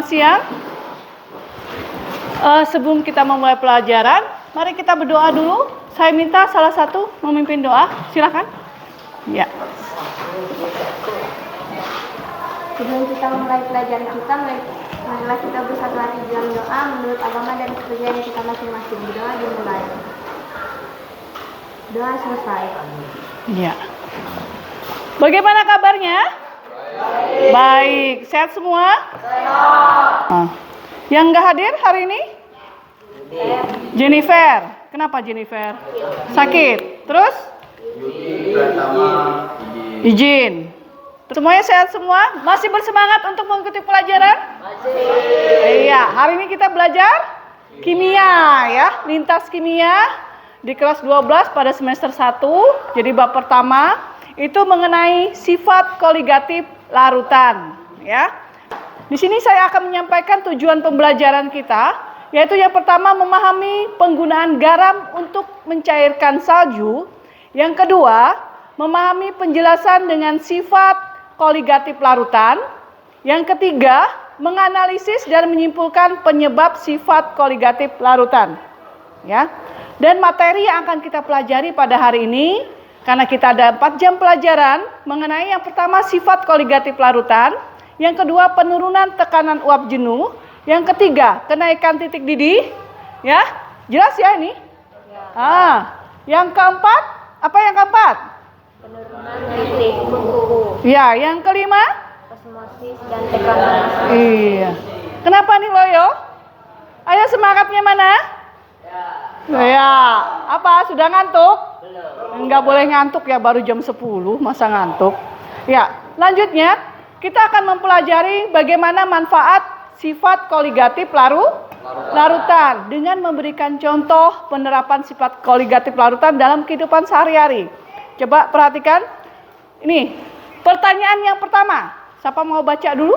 Selamat siang. Sebelum kita memulai pelajaran, mari kita berdoa dulu. Saya minta salah satu memimpin doa. Silakan. Ya. Sebelum kita memulai pelajaran kita, marilah kita bersatu hati dalam doa menurut agama dan kepercayaan kita masing-masing. Doa dimulai. Doa selesai. Ya. Bagaimana kabarnya? Baik. Sehat semua? Sehat. Yang nggak hadir hari ini? Jennifer. Kenapa Jennifer? Sakit. Terus? Izin. Semuanya sehat semua? Masih bersemangat untuk mengikuti pelajaran? Masih. Iya, hari ini kita belajar kimia ya, lintas kimia di kelas 12 pada semester 1. Jadi bab pertama itu mengenai sifat koligatif larutan ya. Di sini saya akan menyampaikan tujuan pembelajaran kita, yaitu yang pertama memahami penggunaan garam untuk mencairkan salju. Yang kedua, memahami penjelasan dengan sifat koligatif larutan. Yang ketiga, menganalisis dan menyimpulkan penyebab sifat koligatif larutan. Ya. Dan materi yang akan kita pelajari pada hari ini, karena kita ada 4 jam pelajaran mengenai yang pertama sifat koligatif larutan, yang kedua penurunan tekanan uap jenuh, yang ketiga kenaikan titik didih, ya jelas ya ini. Yang keempat apa yang keempat? Penurunan titik suhu. Ya, yang kelima? Osmosis dan tekanan. Iya. Kenapa nih Loyo? Ayo semangatnya mana? Ya. Apa sudah ngantuk? Enggak boleh ngantuk ya, baru jam 10 masa ngantuk. Ya, lanjutnya kita akan mempelajari bagaimana manfaat sifat koligatif larutan dengan memberikan contoh penerapan sifat koligatif larutan dalam kehidupan sehari-hari. Coba perhatikan. Ini pertanyaan yang pertama. Siapa mau baca dulu?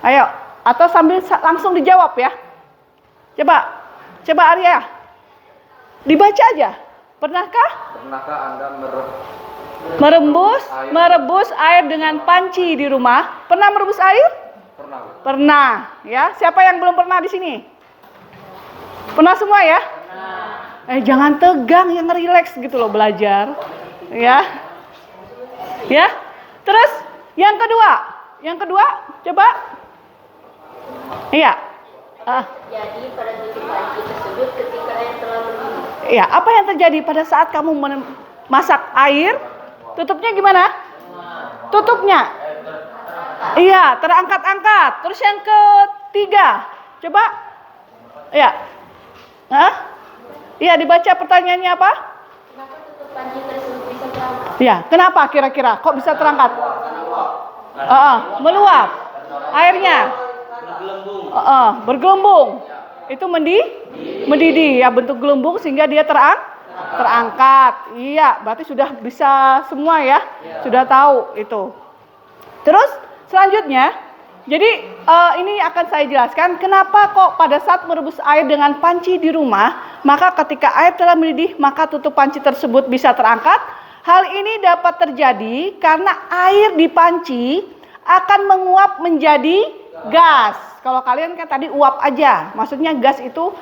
Ayo, atau sambil langsung dijawab ya. Coba Arya. Dibaca aja. Pernahkah Anda merebus air dengan panci di rumah? Pernah merebus air? Pernah, ya. Siapa yang belum pernah di sini? Pernah semua ya? Pernah. Jangan tegang, yang rileks gitu loh belajar. Ya. Ya. Terus yang kedua, coba. Iya. Jadi pada titik panci tersebut ketika air telah mendidih. Ya, apa yang terjadi pada saat kamu masak air? Tutupnya gimana? Tutupnya? Iya, terangkat-angkat. Terus yang ketiga, coba. Iya. Iya, dibaca pertanyaannya apa? Kenapa tutup panci tersebut bisa terangkat? Iya, kenapa kira-kira? Kok bisa terangkat? Meluap. Airnya? Bergelembung. Itu mendidih ya, bentuk gelembung sehingga dia terangkat. Iya, berarti sudah bisa semua ya. Sudah tahu itu. Terus selanjutnya, jadi ini akan saya jelaskan kenapa kok pada saat merebus air dengan panci di rumah, maka ketika air telah mendidih, maka tutup panci tersebut bisa terangkat. Hal ini dapat terjadi karena air di panci akan menguap menjadi gas. Kalau kalian kan tadi uap aja, maksudnya gas itu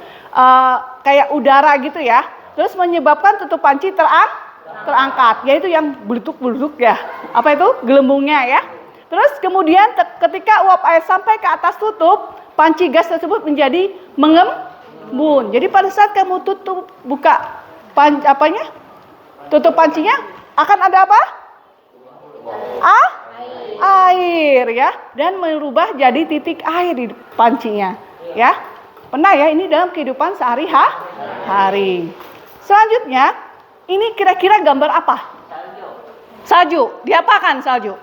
kayak udara gitu ya. Terus menyebabkan tutup panci terangkat, yaitu yang beletuk-beletuk ya. Apa itu? Gelembungnya ya. Terus kemudian ketika uap air sampai ke atas tutup, panci gas tersebut menjadi mengembun. Jadi pada saat kamu buka tutup pancinya, akan ada apa? Air ya, dan merubah jadi titik air di pancinya ya. Pernah ya, ini dalam kehidupan sehari-hari. Selanjutnya, ini kira-kira gambar apa? Salju. Diapakan salju?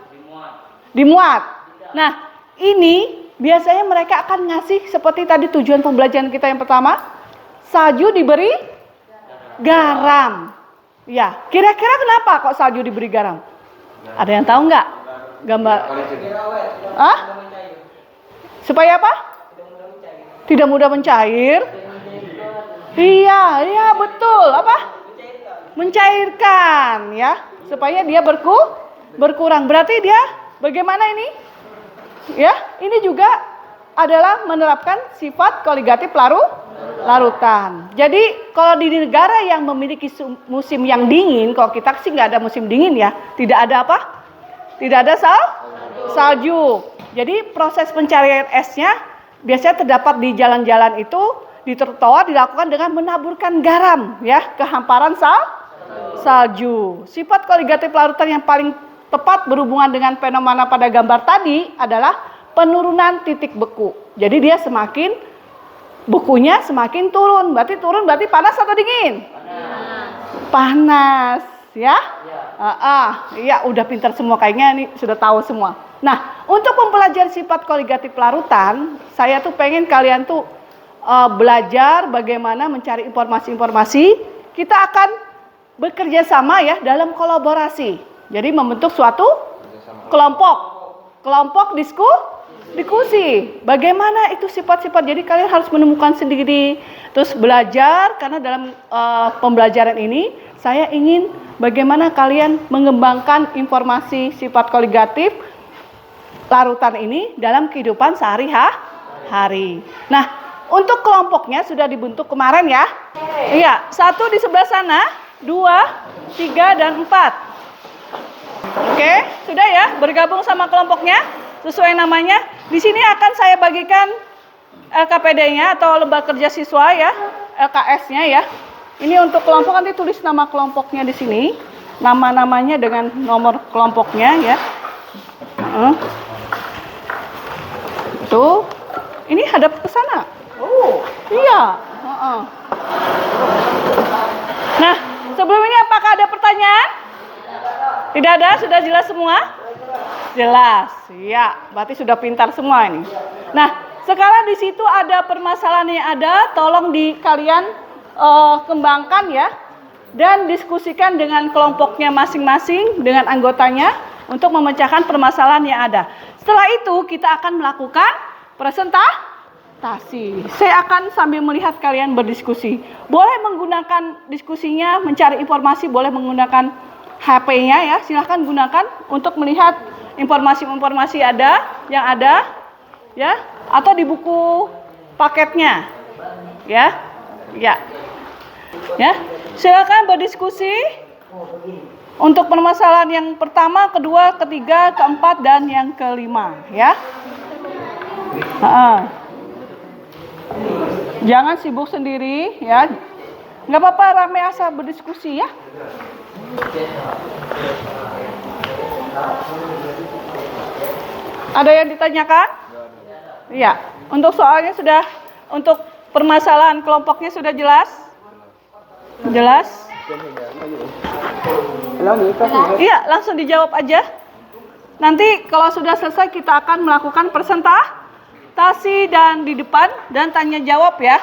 Dimuat. Nah, ini biasanya mereka akan ngasih seperti tadi tujuan pembelajaran kita yang pertama, salju diberi garam. Ya, kira-kira kenapa kok salju diberi garam? Ada yang tahu nggak? Gambar. Supaya apa? Tidak mudah mencair. Iya, betul. Apa? Mencairkan, ya. Supaya dia berkurang. Berarti dia bagaimana ini? Ya, ini juga adalah menerapkan sifat koligatif larutan. Jadi kalau di negara yang memiliki musim yang dingin, kalau kita sih nggak ada musim dingin ya, tidak ada apa? Tidak ada salju. Jadi proses pencarian esnya biasanya terdapat di jalan-jalan itu, di trotoar dilakukan dengan menaburkan garam ya ke hamparan salju. Sifat koligatif larutan yang paling tepat berhubungan dengan fenomena pada gambar tadi adalah penurunan titik beku. Jadi dia bukunya semakin turun. Berarti panas atau dingin? Panas ya. Iya, udah pintar semua kayaknya nih, sudah tahu semua. Nah, untuk mempelajari sifat koligatif larutan, saya tuh pengen kalian tuh belajar bagaimana mencari informasi-informasi. Kita akan bekerja sama ya dalam kolaborasi. Jadi membentuk suatu kelompok diskusi. Bagaimana itu sifat-sifat. Jadi kalian harus menemukan sendiri, terus belajar, karena dalam pembelajaran ini saya ingin bagaimana kalian mengembangkan informasi sifat koligatif larutan ini dalam kehidupan sehari-hari. Nah, untuk kelompoknya sudah dibentuk kemarin ya. Iya, 1 di sebelah sana, 2, 3, dan 4. Oke, sudah ya, bergabung sama kelompoknya sesuai namanya. Di sini akan saya bagikan LKPD-nya atau lembaga kerja siswa ya, LKS-nya ya. Ini untuk kelompok, nanti tulis nama kelompoknya di sini, nama-namanya dengan nomor kelompoknya ya. Tuh, ini hadap ke sana. Oh, iya. Nah, sebelum ini apakah ada pertanyaan? Tidak ada, sudah jelas semua? Jelas, ya. Berarti sudah pintar semua ini. Nah, sekarang di situ ada permasalahan yang ada, tolong kalian kembangkan ya, dan diskusikan dengan kelompoknya masing-masing, dengan anggotanya, untuk memecahkan permasalahan yang ada. Setelah itu kita akan melakukan presentasi. Saya akan sambil melihat kalian berdiskusi. Boleh menggunakan diskusinya, mencari informasi, boleh menggunakan HP-nya ya, silahkan gunakan untuk melihat informasi-informasi yang ada ya, atau di buku paketnya ya. Silakan berdiskusi untuk permasalahan yang pertama, kedua, ketiga, keempat, dan yang kelima ya. Jangan sibuk sendiri ya, nggak apa-apa, rame asal berdiskusi ya. Ada yang ditanyakan? Iya. Untuk soalnya sudah, untuk permasalahan kelompoknya sudah jelas? Jelas? Iya, langsung dijawab aja. Nanti kalau sudah selesai kita akan melakukan presentasi dan di depan dan tanya jawab ya.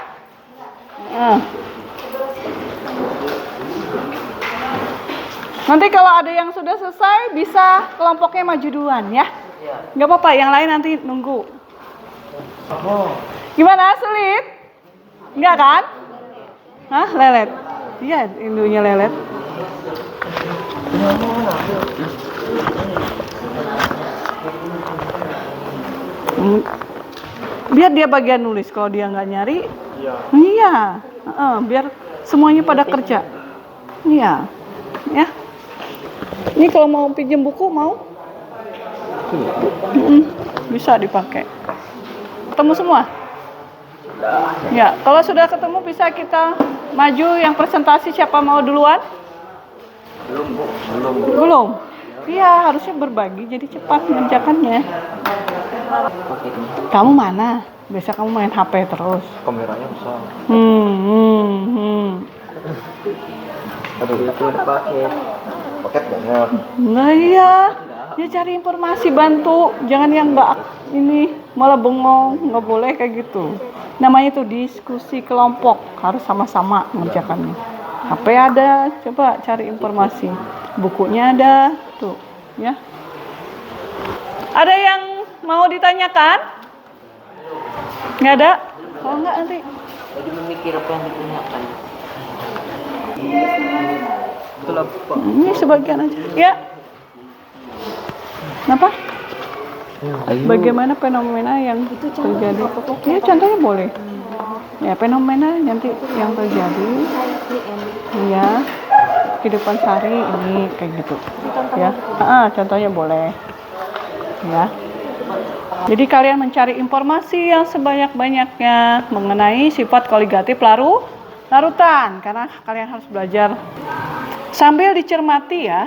Nanti kalau ada yang sudah selesai, bisa kelompoknya maju duluan ya. Nggak apa-apa, yang lain nanti nunggu. Gimana, sulit? Enggak kan? Hah, lelet? Iya, indunya lelet. Biar dia bagian nulis, kalau dia nggak nyari. Iya. Biar semuanya pada kerja. Iya. Ya. Ini kalau mau pinjam buku mau? Bisa dipakai. Ketemu semua? Ya, kalau sudah ketemu bisa kita maju yang presentasi. Siapa mau duluan? Belum. Iya, harusnya berbagi jadi cepat mengerjakannya. Kamu mana? Biasa kamu main HP terus. Kameranya besar. Aduh, itu paket banyak. Nah iya, ya cari informasi, bantu. Jangan yang ini malah bengong, nggak boleh kayak gitu. Namanya itu diskusi kelompok, harus sama-sama mengerjakannya. HP ada, coba cari informasi. Bukunya ada, tuh, ya. Ada yang mau ditanyakan? Nggak ada? Kalau nggak nanti. Lagi memikir apa yang ditanyakan. Betul apa? Ini sebagian aja. Ya. Kenapa? Bagaimana fenomena yang terjadi? Ya, contohnya boleh. Ya, fenomena nanti yang terjadi. Ya, kehidupan sehari ini kayak gitu. Ya, contohnya boleh. Ya. Jadi kalian mencari informasi yang sebanyak-banyaknya mengenai sifat koligatif larutan karena kalian harus belajar sambil dicermati ya.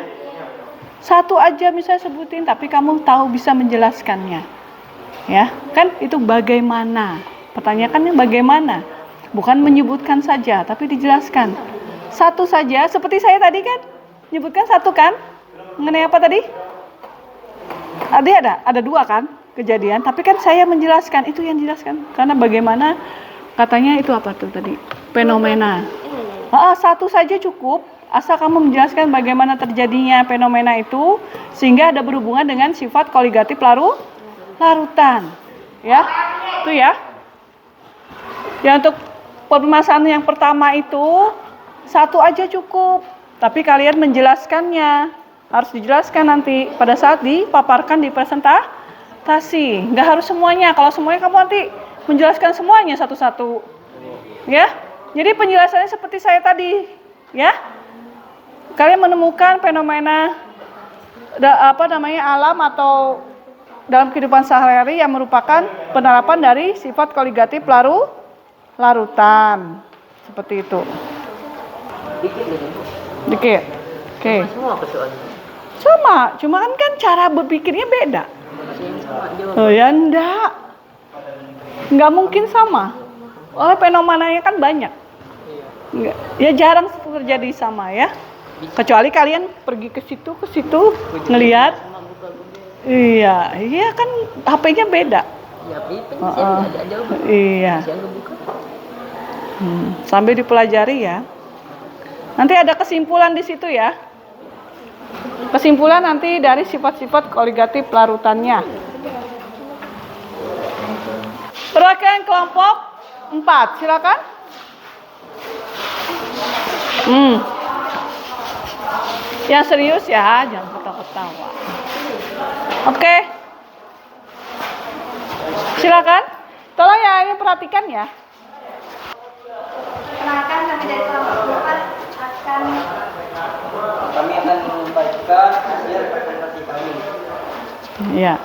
Satu aja misalnya sebutin tapi kamu tahu bisa menjelaskannya. Ya, kan itu bagaimana? Pertanyaannya bagaimana? Bukan menyebutkan saja tapi dijelaskan. Satu saja seperti saya tadi kan menyebutkan satu kan? Mengenai apa tadi? Ada dua kan kejadian, tapi kan saya menjelaskan itu yang dijelaskan karena bagaimana katanya itu apa tuh tadi fenomena. Satu saja cukup asal kamu menjelaskan bagaimana terjadinya fenomena itu sehingga ada berhubungan dengan sifat koligatif larutan. Ya, itu ya. Ya untuk permasalahan yang pertama itu satu aja cukup, tapi kalian menjelaskannya. Harus dijelaskan nanti pada saat dipaparkan di presentasi. Nggak harus semuanya. Kalau semuanya kamu nanti menjelaskan semuanya satu-satu. Ya. Jadi penjelasannya seperti saya tadi. Ya. Kalian menemukan fenomena alam atau dalam kehidupan sehari-hari yang merupakan penerapan dari sifat koligatif larutan. Seperti itu. Dikit. Oke. Semua apa soalnya? Sama, cuma kan cara berpikirnya beda. Oh ya enggak. Enggak mungkin sama. Oleh fenomenanya kan banyak. Enggak. Ya jarang terjadi sama ya. Kecuali kalian pergi ke situ ngelihat. Iya kan HP-nya beda. Iya. Sambil dipelajari ya. Nanti ada kesimpulan di situ ya. Kesimpulan nanti dari sifat-sifat koligatif larutannya. Perwakilan kelompok 4, silakan. Yang serius ya, jangan ketawa-ketawa. Oke. Silakan. Tolong ya, ini perhatikan ya. Perkenalkan kami dari kelompok 4 Kami akan membacakan hasil presentasi kami. Iya.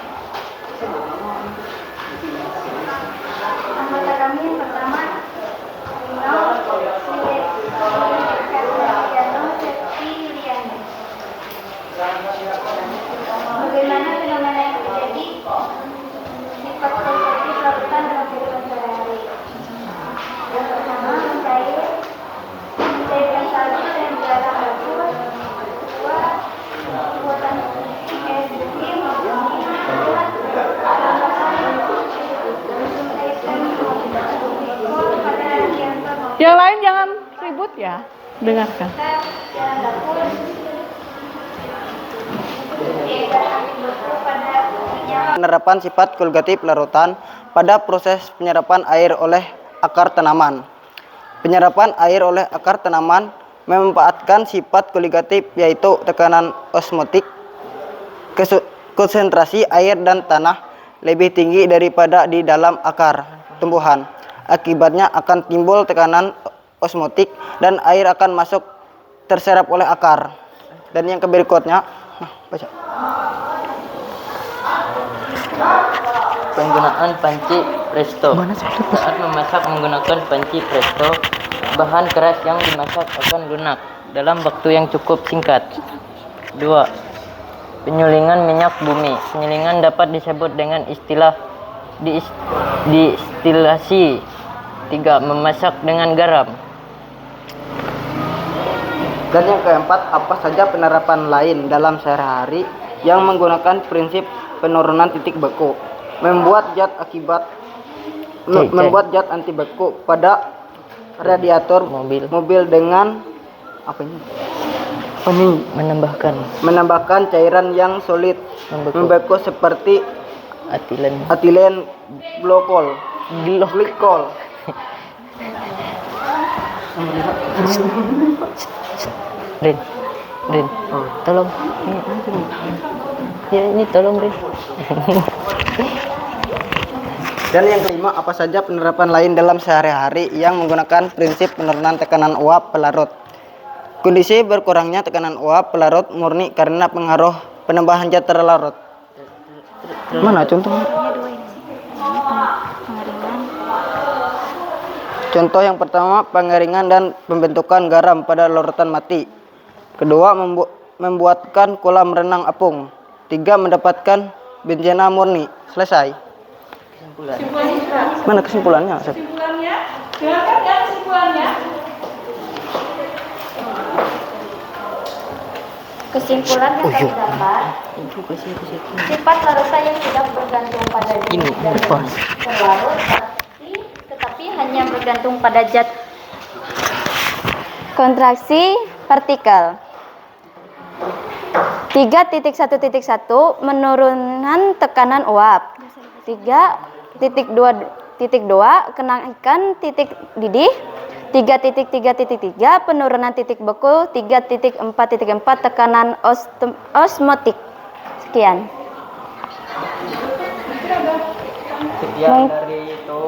Anggota kami yang pertama Rino Septiliani. Bagaimana fenomena yang terjadi sifat koligatif larutan dalam kehidupan sehari-hari? Yang pertama mencairkan salju dan dilarang baku. Kedua, buatan es krim Yang lain jangan ribut ya, dengarkan. Penerapan sifat koligatif larutan pada proses penyerapan air oleh akar tanaman. Penyerapan air oleh akar tanaman memanfaatkan sifat koligatif yaitu tekanan osmotik, konsentrasi air dan tanah lebih tinggi daripada di dalam akar tumbuhan. Akibatnya akan timbul tekanan osmotik dan air akan masuk terserap oleh akar. Dan yang berikutnya, baca. Penggunaan panci presto. Saat memasak menggunakan panci presto, bahan keras yang dimasak akan lunak dalam waktu yang cukup singkat. 2. Penyulingan minyak bumi. Penyulingan dapat disebut dengan istilah distilasi. 3. Memasak dengan garam. Dan yang keempat, apa saja penerapan lain dalam sehari-hari yang menggunakan prinsip penurunan titik beku, membuat zat anti beku pada radiator mobil dengan apa ini? Menambahkan cairan yang solid membeku seperti etilen glikol. Rin, tolong. Ini tolong Rin. Dan yang kelima, apa saja penerapan lain dalam sehari-hari yang menggunakan prinsip penurunan tekanan uap pelarut. Kondisi berkurangnya tekanan uap pelarut murni karena pengaruh penambahan zat terlarut. Mana contohnya? Contoh yang pertama, pengeringan dan pembentukan garam pada larutan mati. Kedua, membuatkan kolam renang apung. Tiga, mendapatkan bencana murni. Selesai. Mana kesimpulannya? Kesimpulannya, dengarkan ya kesimpulannya. Kesimpulan yang terdapat, sifat larutan yang tidak bergantung pada zat terlarut, tetapi hanya bergantung pada zat kontraksi partikel. 3.1.1 Menurunan tekanan uap. 3.2 kenaikan titik didih. 3.3.3 penurunan titik beku. 3.4.4 tekanan osmotik. Sekian. Sekian dari itu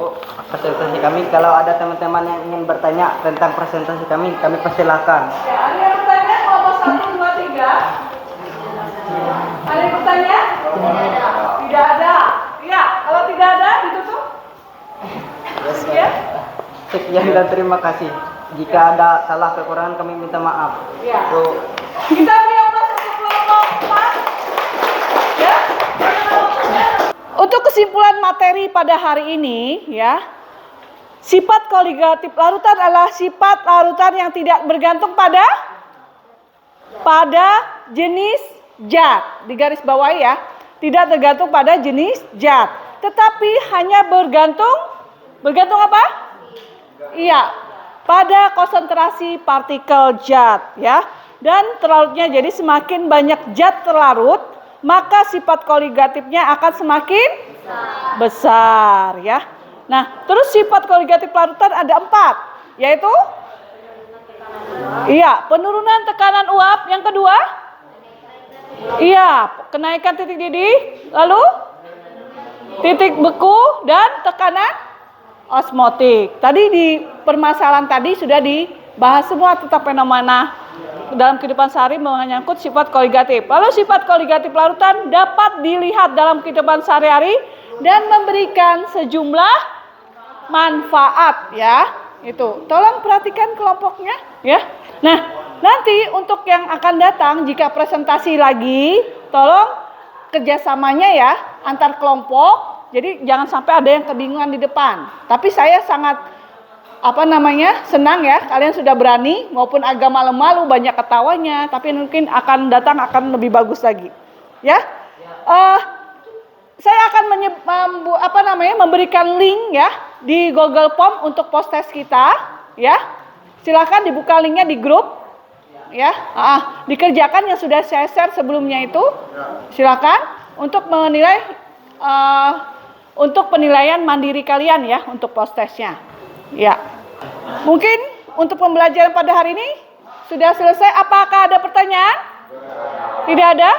presentasi kami. Kalau ada teman-teman yang ingin bertanya tentang presentasi kami persilahkan. Ya, ada yang bertanya kelompok 1, 2, 3? Ada yang bertanya? Tidak ada. Ya, kalau tidak ada ditutup. Ya. Sekian dan terima kasih. Jika ada salah kekurangan kami minta maaf. Ya. So, Kita punya proses kelompok 4. Ya. Untuk kesimpulan materi pada hari ini, ya. Sifat koligatif larutan adalah sifat larutan yang tidak bergantung pada jenis zat. Di garis bawah ya. Tidak tergantung pada jenis zat, tetapi hanya bergantung apa? Iya, pada konsentrasi partikel zat ya. Dan terlarutnya, jadi semakin banyak zat terlarut, maka sifat koligatifnya akan semakin besar ya. Nah, terus sifat koligatif larutan ada 4, yaitu iya, penurunan tekanan uap. Yang kedua, iya, kenaikan titik didih, lalu titik beku dan tekanan osmotik. Tadi di permasalahan tadi sudah dibahas semua tentang fenomena dalam kehidupan sehari menyangkut sifat koligatif. Lalu sifat koligatif larutan dapat dilihat dalam kehidupan sehari-hari dan memberikan sejumlah manfaat ya. Itu, tolong perhatikan kelompoknya ya. Nah, nanti untuk yang akan datang jika presentasi lagi, tolong kerjasamanya ya antar kelompok. Jadi jangan sampai ada yang kebingungan di depan. Tapi saya sangat senang ya kalian sudah berani, maupun agak malu-malu banyak ketawanya. Tapi mungkin akan datang akan lebih bagus lagi. Ya, saya akan memberikan link ya di Google Form untuk post test kita. Ya, silakan dibuka linknya di grup. Ya, dikerjakan yang sudah saya share sebelumnya itu, silakan untuk menilai untuk penilaian mandiri kalian ya untuk post testnya. Ya, mungkin untuk pembelajaran pada hari ini sudah selesai. Apakah ada pertanyaan? Tidak ada.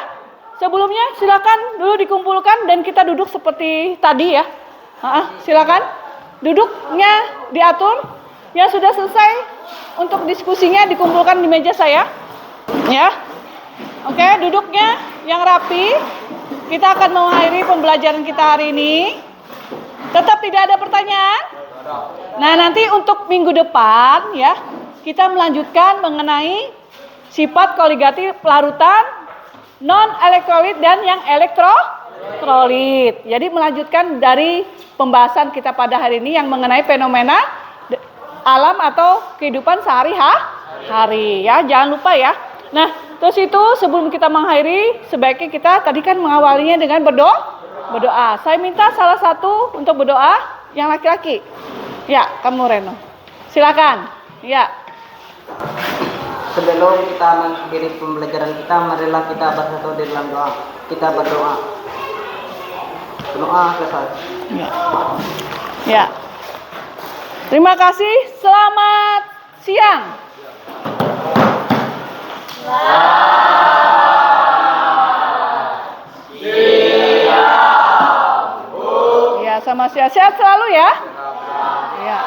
Sebelumnya silakan dulu dikumpulkan dan kita duduk seperti tadi ya. Silakan duduknya diatur. Yang sudah selesai untuk diskusinya dikumpulkan di meja saya. Ya. Oke, duduknya yang rapi. Kita akan mengakhiri pembelajaran kita hari ini. Tetap tidak ada pertanyaan? Nah, nanti untuk minggu depan ya, kita melanjutkan mengenai sifat koligatif larutan non elektrolit dan yang elektrolit. Jadi melanjutkan dari pembahasan kita pada hari ini yang mengenai fenomena alam atau kehidupan sehari-hari ya, jangan lupa ya. Nah, terus itu sebelum kita mengakhiri, sebaiknya kita tadi kan mengawalinya dengan berdoa. Saya minta salah satu untuk berdoa yang laki-laki. Ya, kamu Reno. Silakan. Ya. sebelum kita mengakhiri pembelajaran kita, marilah kita bersatu di dalam doa. Kita berdoa. Doa selesai. Ya. Ya. Terima kasih. Selamat siang. bersama sehat selalu ya. Ya.